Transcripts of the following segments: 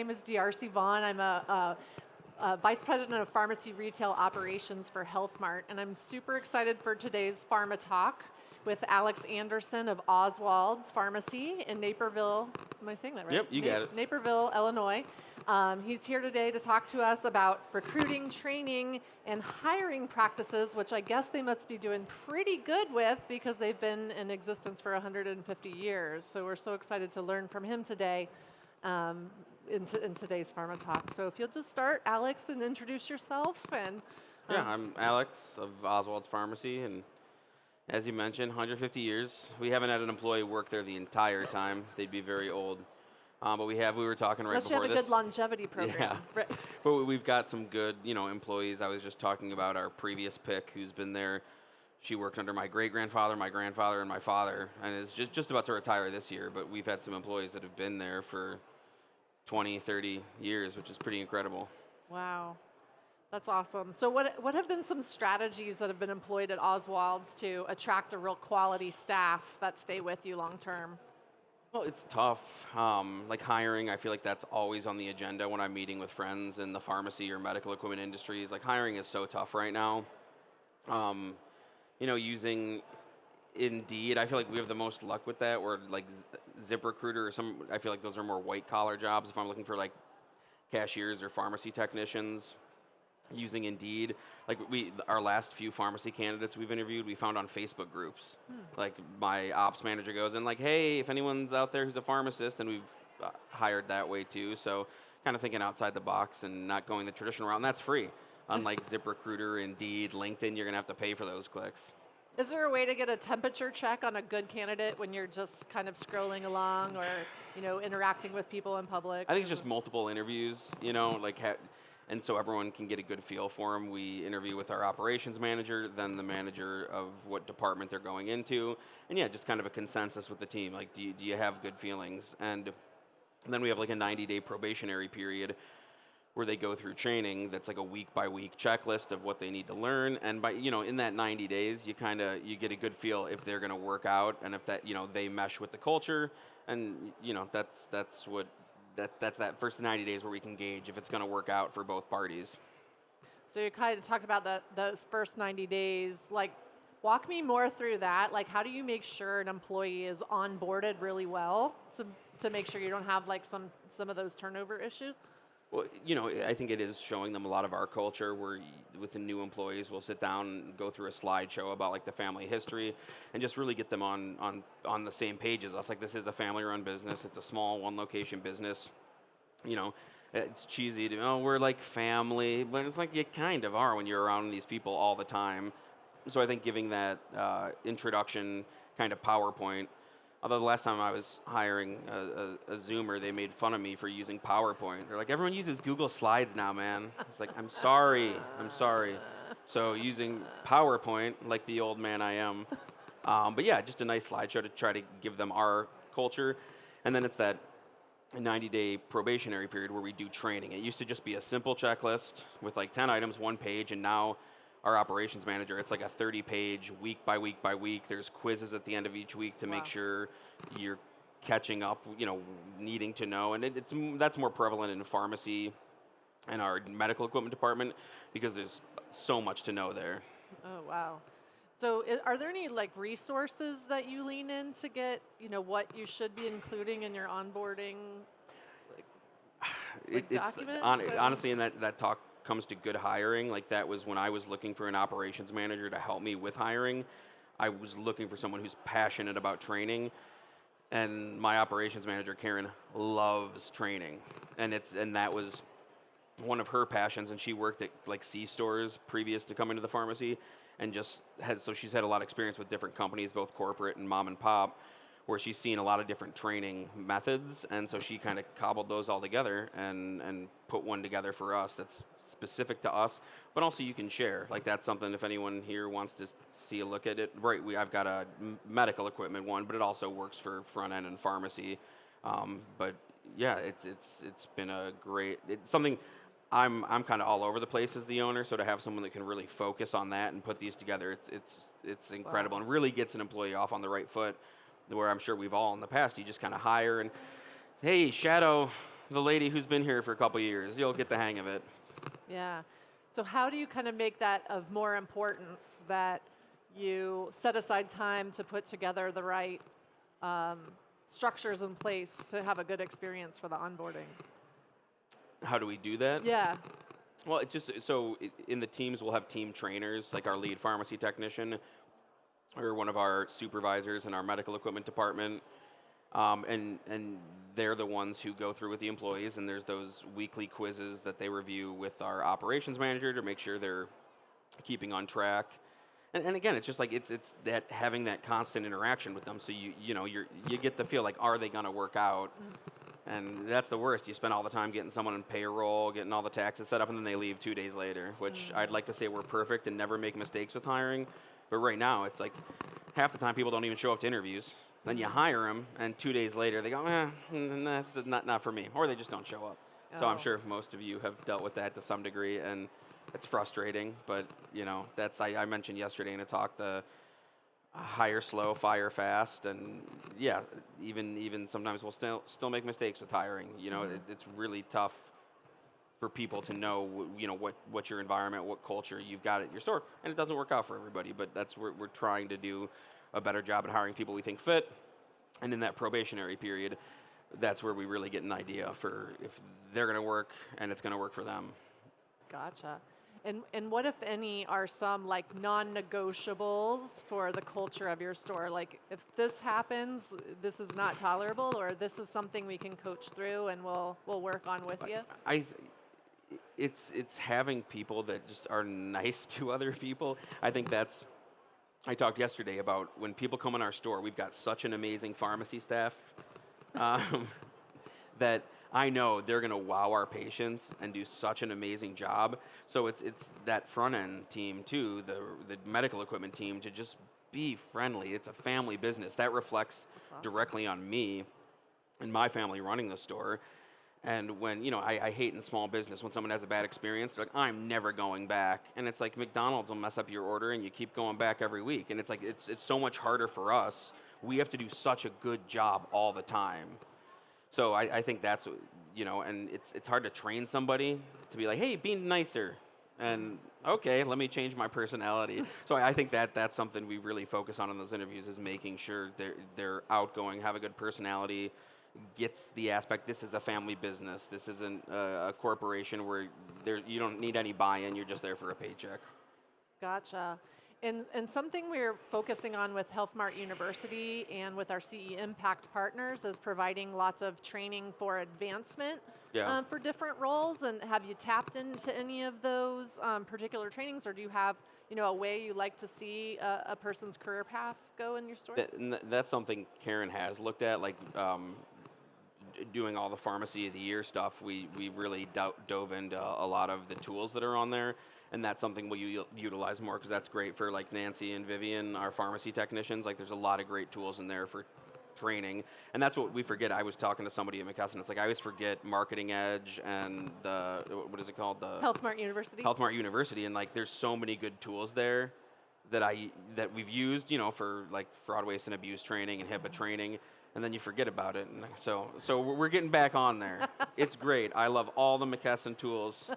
My name is DRC Vaughn. I'm a Vice President of Pharmacy Retail Operations for Health Mart, and I'm super excited for today's Pharma Talk with Alex Anderson of Oswald's Pharmacy in Naperville. Am I saying that right? Yep, you got it. Naperville, Illinois. He's here today to talk to us about recruiting, training, and hiring practices, which I guess they must be doing pretty good with because they've been in existence for 150 years. So we're so excited to learn from him today. In today's Pharma Talk. So if you'll just start, Alex, and introduce yourself. And Yeah, I'm Alex of Oswald's Pharmacy, and as you mentioned, 150 years. We haven't had an employee work there the entire time. They'd be very old. But we were talking right unless you before have a this. good longevity program. Yeah. Right. But we've got some good, employees. I was just talking about our previous pick who's been there. She worked under my great-grandfather, my grandfather, and my father, and is just about to retire this year. But we've had some employees that have been there for 20, 30 years, which is pretty incredible. Wow. That's awesome. So what have been some strategies that have been employed at Oswald's to attract a real quality staff that stay with you long term? Well, it's tough. Like hiring, I feel like that's always on the agenda when I'm meeting with friends in the pharmacy or medical equipment industries. Like hiring is so tough right now. Using Indeed, I feel like we have the most luck with that, or like ZipRecruiter or I feel like those are more white collar jobs. If I'm looking for like cashiers or pharmacy technicians, using Indeed, like our last few pharmacy candidates we've interviewed, we found on Facebook groups. Like my ops manager goes in like, hey, if anyone's out there who's a pharmacist, and we've hired that way too. So kind of thinking outside the box and not going the traditional route, and that's free. Unlike ZipRecruiter, Indeed, LinkedIn, you're gonna have to pay for those clicks. Is there a way to get a temperature check on a good candidate when you're just kind of scrolling along or, interacting with people in public? I think it's just multiple interviews, and so everyone can get a good feel for them. We interview with our operations manager, then the manager of what department they're going into, and yeah, just kind of a consensus with the team. Like, do you have good feelings? And then we have like a 90-day probationary period where they go through training that's like a week-by-week checklist of what they need to learn. And by in that 90 days, you get a good feel if they're going to work out and if that they mesh with the culture. And that's that first 90 days where we can gauge if it's going to work out for both parties. So you kind of talked about those first 90 days. Like, walk me more through that. Like, how do you make sure an employee is onboarded really well to make sure you don't have like some of those turnover issues? Well, I think it is showing them a lot of our culture where with the new employees, we'll sit down and go through a slideshow about like the family history and just really get them on the same page as us. Like, this is a family-run business. It's a small one-location business. It's cheesy to, we're like family, but it's like you kind of are when you're around these people all the time. So I think giving that introduction kind of PowerPoint. Although the last time I was hiring a Zoomer, they made fun of me for using PowerPoint. They're like, everyone uses Google Slides now, man. It's like, I'm sorry. So using PowerPoint, like the old man I am. But yeah, just a nice slideshow to try to give them our culture. And then it's that 90-day probationary period where we do training. It used to just be a simple checklist with like 10 items, one page, and now our operations manager, it's like a 30-page week by week by week. There's quizzes at the end of each week to make sure you're catching up, needing to know. And that's more prevalent in pharmacy and our medical equipment department because there's so much to know there. Oh, wow. So are there any like resources that you lean in to get, what you should be including in your onboarding documents? Honestly, in that talk comes to good hiring, like that was when I was looking for an operations manager to help me with hiring. I was looking for someone who's passionate about training, and my operations manager Karen loves training, and that was one of her passions. And she worked at like C stores previous to coming to the pharmacy, and so she's had a lot of experience with different companies, both corporate and mom and pop, where she's seen a lot of different training methods, and so she kind of cobbled those all together and put one together for us that's specific to us, but also you can share. Like, that's something if anyone here wants to see a look at it. Right, I've got a medical equipment one, but it also works for front end and pharmacy. But yeah, it's been it's something. I'm kind of all over the place as the owner, so to have someone that can really focus on that and put these together, it's incredible. Wow. And really gets an employee off on the right foot. Where I'm sure we've all in the past, you just kind of hire and, hey, shadow the lady who's been here for a couple years. You'll get the hang of it. Yeah. So how do you kind of make that of more importance, that you set aside time to put together the right structures in place to have a good experience for the onboarding? How do we do that? Yeah. Well, it just in the teams we'll have team trainers, like our lead pharmacy technician or one of our supervisors in our medical equipment department, and they're the ones who go through with the employees. And there's those weekly quizzes that they review with our operations manager to make sure they're keeping on track. And again, it's just like it's that having that constant interaction with them, so you get the feel like, are they going to work out? And that's the worst. You spend all the time getting someone in payroll, getting all the taxes set up, and then they leave 2 days later, which I'd like to say we're perfect and never make mistakes with hiring. But right now, it's like half the time people don't even show up to interviews. Then you hire them, and 2 days later, they go, that's not for me. Or they just don't show up. So I'm sure most of you have dealt with that to some degree, and it's frustrating. But, that's I mentioned yesterday in a talk, the hire slow, fire fast, and yeah, even sometimes we'll still make mistakes with hiring. It's really tough for people to know, what your environment, what culture you've got at your store, and it doesn't work out for everybody. But that's where we're trying to do a better job at hiring people we think fit, and in that probationary period, that's where we really get an idea for if they're going to work and it's going to work for them. Gotcha. And what, if any, are some like non-negotiables for the culture of your store? Like, if this happens, this is not tolerable, or this is something we can coach through and we'll work on with you? It's having people that just are nice to other people. I think I talked yesterday about when people come in our store, we've got such an amazing pharmacy staff that I know they're going to wow our patients and do such an amazing job. So it's that front end team too, the medical equipment team, to just be friendly. It's a family business. That reflects directly on me and my family running the store. And when, I hate in small business when someone has a bad experience, they're like, I'm never going back. And it's like McDonald's will mess up your order and you keep going back every week. And it's like, it's so much harder for us. We have to do such a good job all the time. So I think that's, and it's hard to train somebody to be like, hey, be nicer. And okay, let me change my personality. So I think that's something we really focus on in those interviews, is making sure they're outgoing, have a good personality, gets the aspect, this is a family business. This isn't a corporation where you don't need any buy-in. You're just there for a paycheck. Gotcha. And something we're focusing on with Health Mart University and with our CE Impact partners is providing lots of training for advancement for different roles. And have you tapped into any of those particular trainings, or do you have a way you like to see a person's career path go in your store? That's something Karen has looked at, like doing all the Pharmacy of the Year stuff. We really dove into a lot of the tools that are on there. And that's something we'll utilize more, because that's great for like Nancy and Vivian, our pharmacy technicians. Like, there's a lot of great tools in there for training. And that's what we forget. I was talking to somebody at McKesson. It's like I always forget Marketing Edge and what is it called? The Health Mart University. Health Mart University. And like, there's so many good tools there that we've used, for like fraud, waste, and abuse training and HIPAA training. And then you forget about it. And so we're getting back on there. It's great. I love all the McKesson tools.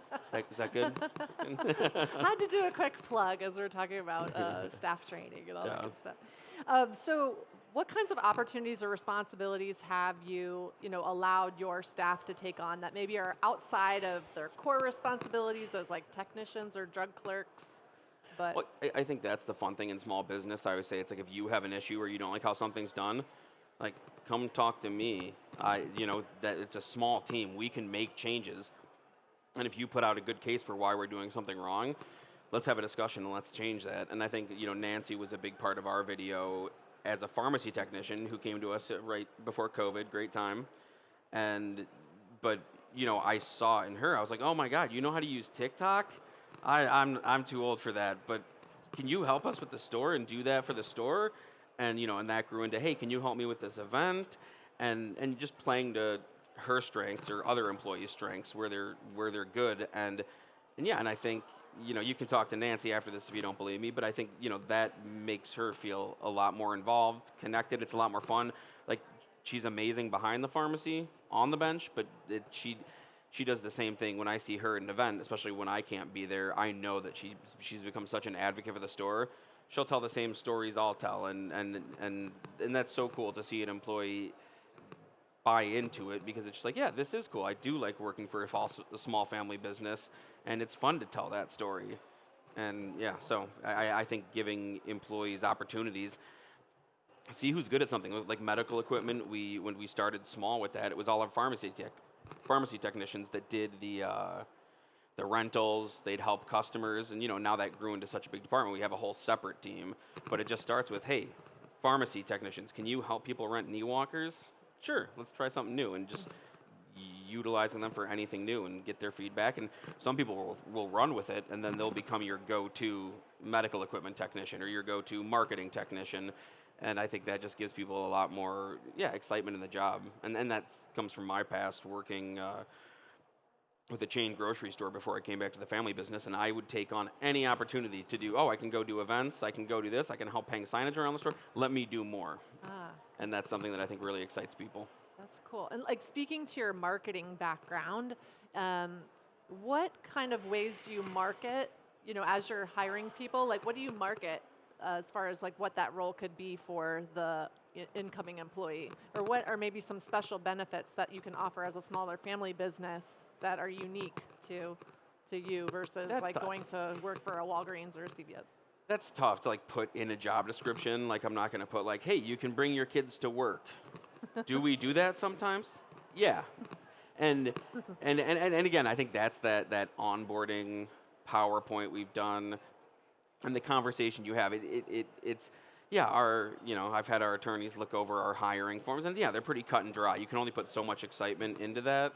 Is that good? Had to do a quick plug as we're talking about staff training and all that good stuff. So what kinds of opportunities or responsibilities have you allowed your staff to take on that maybe are outside of their core responsibilities as like technicians or drug clerks? But well, I think that's the fun thing in small business. I always say, it's like, if you have an issue or you don't like how something's done, like, come talk to me. That it's a small team. We can make changes. And if you put out a good case for why we're doing something wrong, let's have a discussion and let's change that. And I think, Nancy was a big part of our video as a pharmacy technician who came to us right before COVID. Great time. But I saw in her, I was like, oh my God, you know how to use TikTok? I'm too old for that. But can you help us with the store and do that for the store? And and that grew into, hey, can you help me with this event? And just playing to her strengths or other employees' strengths where they're good. And I think you can talk to Nancy after this if you don't believe me, but I think that makes her feel a lot more involved, connected. It's a lot more fun. Like, she's amazing behind the pharmacy on the bench, but she does the same thing when I see her at an event, especially when I can't be there. I know that she's become such an advocate for the store. She'll tell the same stories I'll tell, and that's so cool to see an employee buy into it, because it's just like, yeah, this is cool. I do like working for a small family business, and it's fun to tell that story. And yeah, so I think giving employees opportunities, see who's good at something. Like medical equipment, when we started small with that, it was all our pharmacy technicians that did the rentals. They'd help customers, and now that grew into such a big department. We have a whole separate team, but it just starts with, hey, pharmacy technicians, can you help people rent knee walkers? Sure, let's try something new, and just utilizing them for anything new and get their feedback. And some people will run with it, and then they'll become your go-to medical equipment technician or your go-to marketing technician. And I think that just gives people a lot more, excitement in the job. And that comes from my past working with a chain grocery store before I came back to the family business, and I would take on any opportunity to do, I can go do events, I can go do this, I can help hang signage around the store, let me do more. And that's something that I think really excites people. That's cool. And like, speaking to your marketing background, what kind of ways do you market, as you're hiring people? Like, what do you market as far as like what that role could be for the incoming employee, or what are maybe some special benefits that you can offer as a smaller family business that are unique to you versus going to work for a Walgreens or a CVS? That's tough to like put in a job description. Like, I'm not going to put like, hey, you can bring your kids to work. Do we do that sometimes? Yeah. And again, I think that's that onboarding PowerPoint we've done, and the conversation you have. It's I've had our attorneys look over our hiring forms, and they're pretty cut and dry. You can only put so much excitement into that.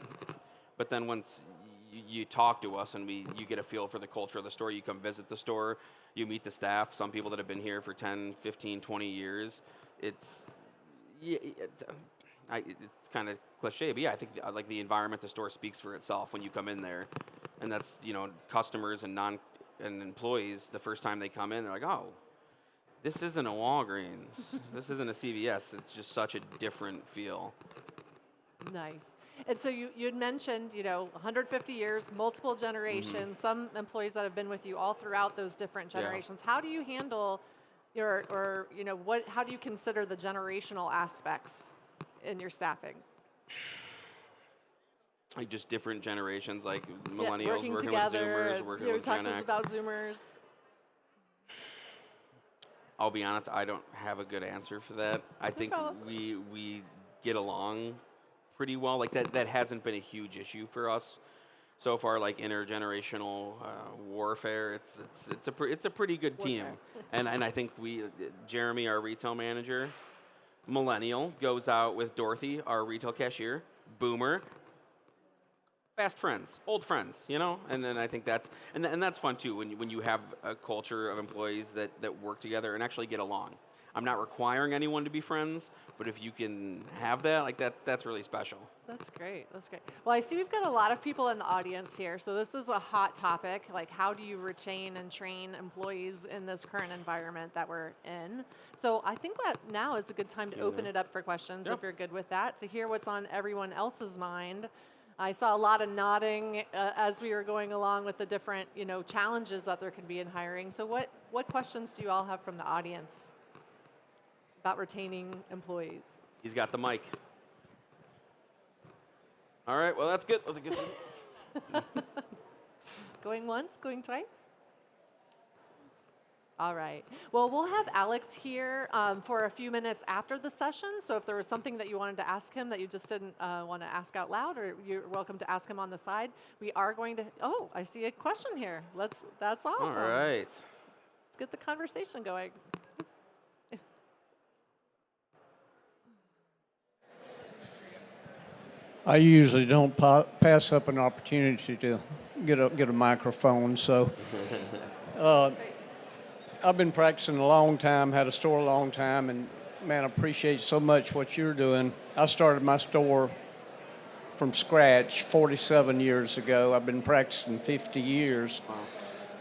But then once you talk to us and you get a feel for the culture of the store, you come visit the store, you meet the staff, some people that have been here for 10, 15, 20 years. It's kind of cliche, but I think like the environment the store speaks for itself when you come in there. And that's, customers and employees, the first time they come in, they're like, oh, this isn't a Walgreens. This isn't a CVS. It's just such a different feel. Nice. And so you'd mentioned, 150 years, multiple generations, some employees that have been with you all throughout those different generations. How do you handle how do you consider the generational aspects in your staffing? Like just different generations, like millennials working with together, Zoomers, working with Gen X. You were talking about Zoomers. I'll be honest, I don't have a good answer for that. I think we get along pretty well. Like that hasn't been a huge issue for us so far. Like intergenerational warfare, it's a pretty good team. And I think Jeremy, our retail manager, millennial, goes out with Dorothy, our retail cashier, boomer. Fast friends, old friends, and then I think that's fun too when you have a culture of employees that work together and actually get along. I'm not requiring anyone to be friends, but if you can have that, like that's really special. That's great. Well, I see we've got a lot of people in the audience here, so this is a hot topic. Like, how do you retain and train employees in this current environment that we're in? So I think that now is a good time to open it up for questions, if you're good with that, to hear what's on everyone else's mind. I saw a lot of nodding as we were going along with the different, challenges that there can be in hiring. So what questions do you all have from the audience about retaining employees? He's got the mic. All right, well, that's good. That's a good one. Going once, going twice? All right. Well, we'll have Alex here for a few minutes after the session. So if there was something that you wanted to ask him that you just didn't want to ask out loud, or you're welcome to ask him on the side. We are going to. Oh, I see a question here. That's awesome. All right. Let's get the conversation going. I usually don't pass up an opportunity to get a microphone. So. I've been practicing a long time, had a store a long time, and man, I appreciate so much what you're doing. I started my store from scratch 47 years ago. I've been practicing 50 years. Wow.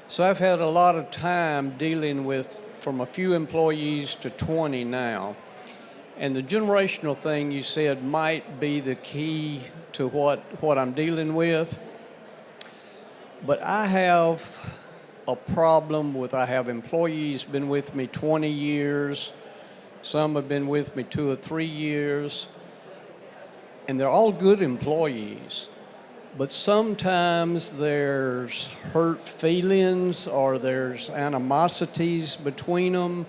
So I've had a lot of time dealing with from a few employees to 20 now. And the generational thing you said might be the key to what I'm dealing with. But I have a problem with, I have employees been with me 20 years, some have been with me 2 or 3 years, and they're all good employees. But sometimes there's hurt feelings or there's animosities between them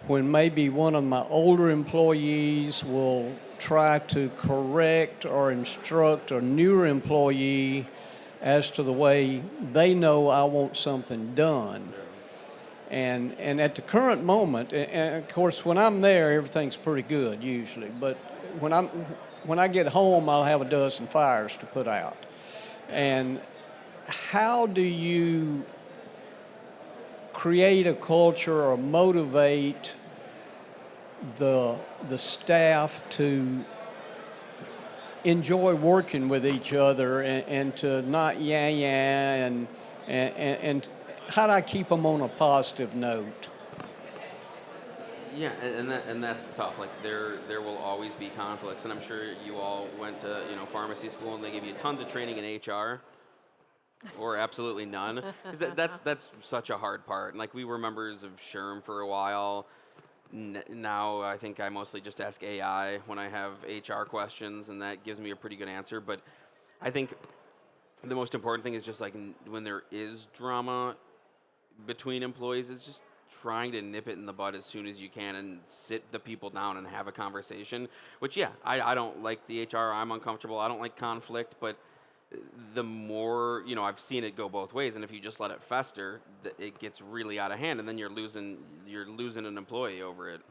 when maybe one of my older employees will try to correct or instruct a newer employee as to the way they know I want something done. And at the current moment, and of course when I'm there, everything's pretty good usually, but when I get home, I'll have a dozen fires to put out. And how do you create a culture or motivate the staff to enjoy working with each other and to not and how do I keep them on a positive note? Yeah, and that's tough. Like there will always be conflicts, and I'm sure you all went to pharmacy school and they give you tons of training in HR, or absolutely none. 'Cause that's such a hard part. And like we were members of SHRM for a while. Now I think I mostly just ask AI when I have HR questions, and that gives me a pretty good answer. But I think the most important thing is just like when there is drama between employees, is just trying to nip it in the bud as soon as you can and sit the people down and have a conversation. Which, yeah, I don't like the HR. I'm uncomfortable. I don't like conflict, but the more, I've seen it go both ways, and if you just let it fester, it gets really out of hand, and then you're losing an employee over it.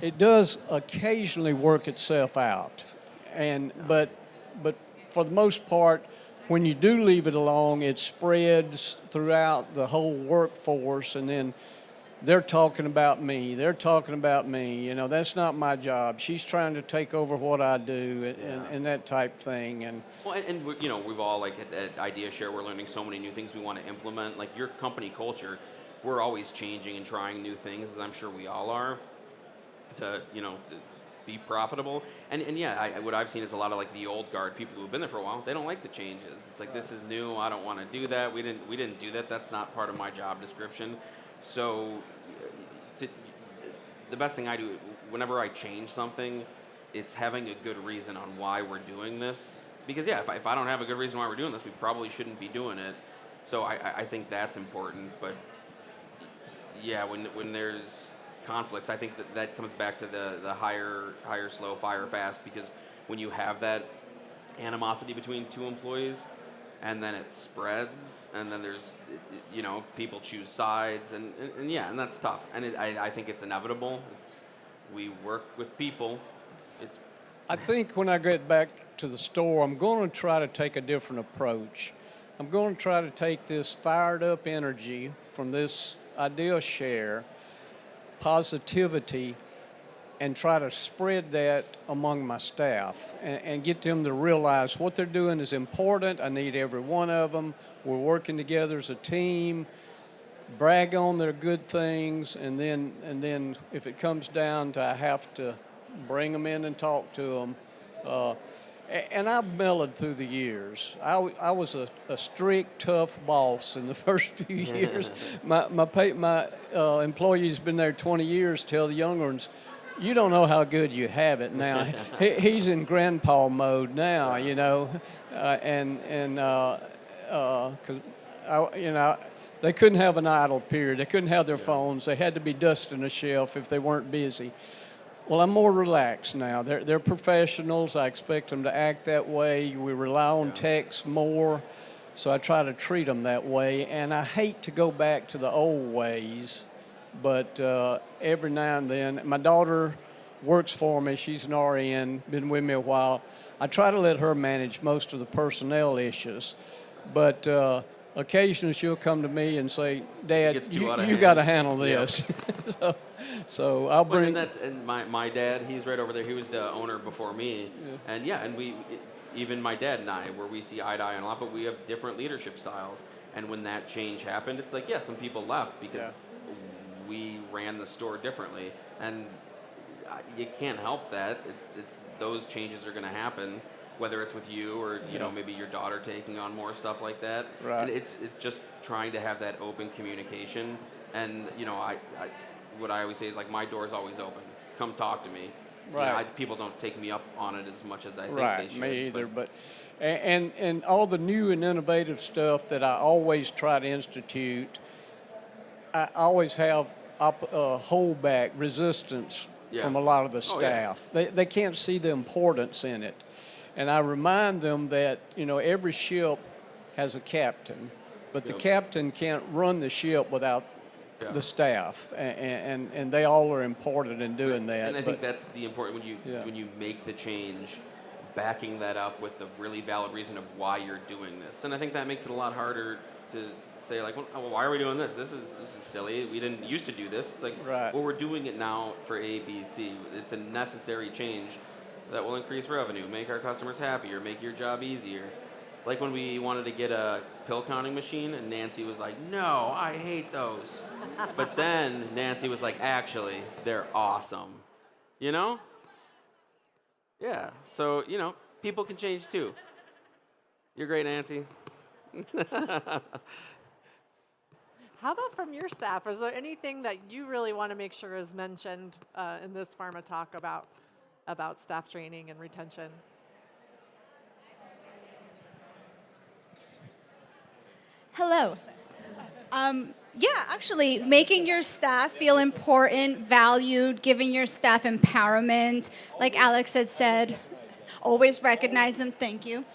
It does occasionally work itself out, but for the most part, when you do leave it alone, it spreads throughout the whole workforce, and then they're talking about me. That's not my job. She's trying to take over what I do, and that type thing. And well, and we've all like at Idea Share, we're learning so many new things we want to implement. Like your company culture, we're always changing and trying new things, as I'm sure we all are, to be profitable. And yeah, what I've seen is a lot of like the old guard people who've been there for a while. They don't like the changes. It's like, this is new. I don't want to do that. We didn't do that. That's not part of my job description. So the best thing I do whenever I change something, it's having a good reason on why we're doing this. Because yeah, if I don't have a good reason why we're doing this, we probably shouldn't be doing it. So I think that's important. But yeah, when there's conflicts, I think that comes back to the hire slow, fire fast, because when you have that animosity between two employees, and then it spreads, and then there's, people choose sides, and that's tough. And I think it's inevitable. We work with people. I think when I get back to the store, I'm going to try to take a different approach. I'm going to try to take this fired up energy from this Idea Share, positivity, and try to spread that among my staff and get them to realize what they're doing is important. I need every one of them. We're working together as a team. Brag on their good things, and then if it comes down to I have to bring them in and talk to them. And I've mellowed through the years. I was a strict, tough boss in the first few years. My employee's been there 20 years. Tell the younger ones, you don't know how good you have it now. He's in grandpa mode now, because they couldn't have an idle period. They couldn't have their phones. They had to be dusting a shelf if they weren't busy. Well, I'm more relaxed now. They're professionals. I expect them to act that way. We rely on techs more, so I try to treat them that way. And I hate to go back to the old ways, but every now and then, my daughter works for me. She's an RN, been with me a while. I try to let her manage most of the personnel issues, but occasionally she'll come to me and say, Dad, you got to handle this. Yep. So I'll bring that. And my dad, he's right over there. He was the owner before me. Yeah. And even my dad and I, where we see eye to eye on a lot, but we have different leadership styles. And when that change happened, it's like, yeah, some people left because Yeah. we ran the store differently, and you can't help that. It's those changes are going to happen, whether it's with you or you know maybe your daughter taking on more stuff like that. Right. And it's just trying to have that open communication. And you know, I what I always say is like my door's always open. Come talk to me. You know, Right. people don't take me up on it as much as I think Right, they should. me either. But and all the new and innovative stuff that I always try to institute, I always have holdback resistance Yeah. from a lot of the Oh, yeah. staff. They can't see the importance in it, and I remind them that every ship has a captain, but the Yep. captain can't run the ship without Yeah. the staff, and they all are important in doing that. And I think but- that's the important Yeah. when you make the change, backing that up with the really valid reason of why you're doing this. And I think that makes it a lot harder to say like, well, why are we doing this? This is silly. We didn't used to do this. It's like, Right. well, we're doing it now for A, B, C. It's a necessary change that will increase revenue, make our customers happier, make your job easier. Like when we wanted to get a pill counting machine, and Nancy was like, "No, I hate those." But then Nancy was like, "Actually, they're awesome." You know? Yeah. So, people can change too. You're great, Nancy. How about from your staff? Is there anything that you really want to make sure is mentioned in this Pharma Talk about staff training and retention? Hello. Yeah, actually, making your staff feel important, valued, giving your staff empowerment, like Alex had said, always recognize them. Thank you.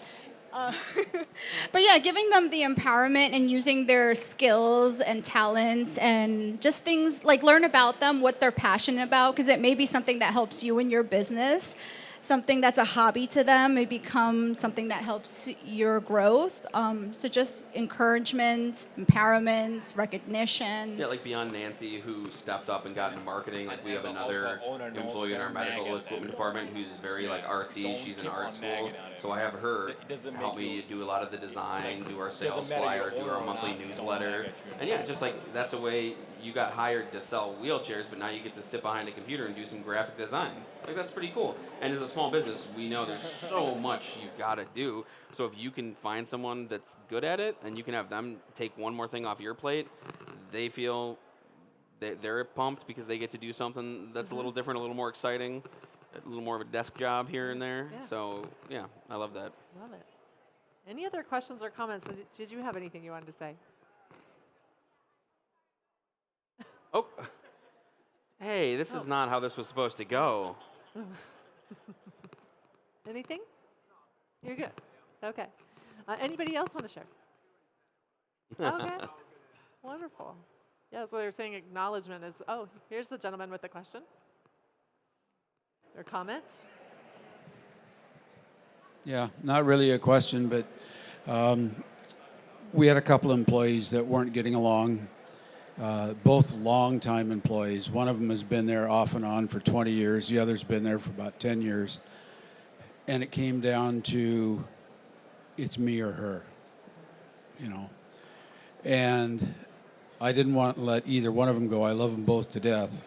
But yeah, giving them the empowerment and using their skills and talents and just things like learn about them, what they're passionate about, because it may be something that helps you in your business. Something that's a hobby to them may become something that helps your growth. So just encouragement, empowerment, recognition. Yeah, like beyond Nancy, who stepped up and got into marketing, like we have another employee in our medical equipment department who's very like artsy. She's in art school, so I have her help me do a lot of the design, do our sales flyer, do our monthly newsletter, and yeah, just like that's a way you got hired to sell wheelchairs, but now you get to sit behind a computer and do some graphic design. Like that's pretty cool. And as a small business, we know there's so much you've got to do. So if you can find someone that's good at it, and you can have them take one more thing off your plate, they feel they're pumped because they get to do something that's a little different, a little more exciting, a little more of a desk job here and there. Yeah. So yeah, I love that. Love it. Any other questions or comments? Did you have anything you wanted to say? Oh, hey, this is not how this was supposed to go. Anything? You're good. Okay. Anybody else want to share? Okay. Wonderful. Yeah, so they're saying acknowledgement is, here's the gentleman with the question or comment. Yeah, not really a question, but we had a couple of employees that weren't getting along, both long-time employees. One of them has been there off and on for 20 years. The other's been there for about 10 years. And it came down to it's me or her, And I didn't want to let either one of them go. I love them both to death.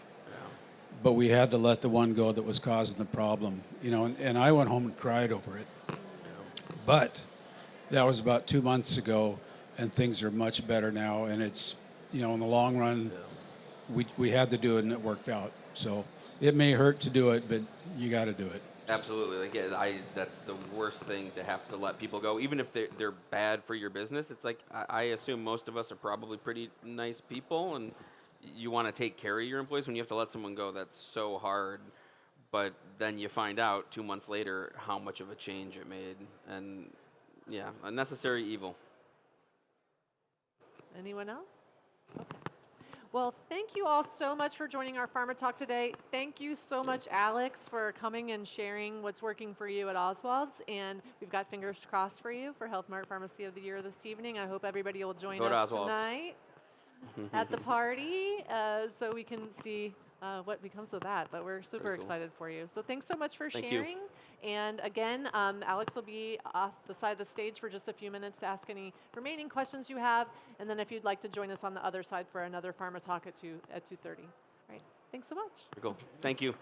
But we had to let the one go that was causing the problem, and I went home and cried over it. But that was about 2 months ago, and things are much better now. And it's, in the long run, we had to do it, and it worked out. So it may hurt to do it, but you got to do it. Absolutely. Like, yeah, that's the worst thing to have to let people go, even if they're bad for your business. It's like I assume most of us are probably pretty nice people, and you want to take care of your employees. When you have to let someone go, that's so hard. But then you find out 2 months later how much of a change it made, and yeah, a necessary evil. Anyone else? Okay. Well, thank you all so much for joining our Pharma Talk today. Thank you so much, Alex, for coming and sharing what's working for you at Oswald's. And we've got fingers crossed for you for Health Mart Pharmacy of the Year this evening. I hope everybody will join Vote us Oswald's. tonight at the party so we can see what becomes of that. But we're super Very cool. excited for you. So thanks so much for Thank you. sharing. And again, Alex will be off the side of the stage for just a few minutes to ask any remaining questions you have. And then if you'd like to join us on the other side for another Pharma Talk at 2:30. All right. Thanks so much. Very cool. Thank you.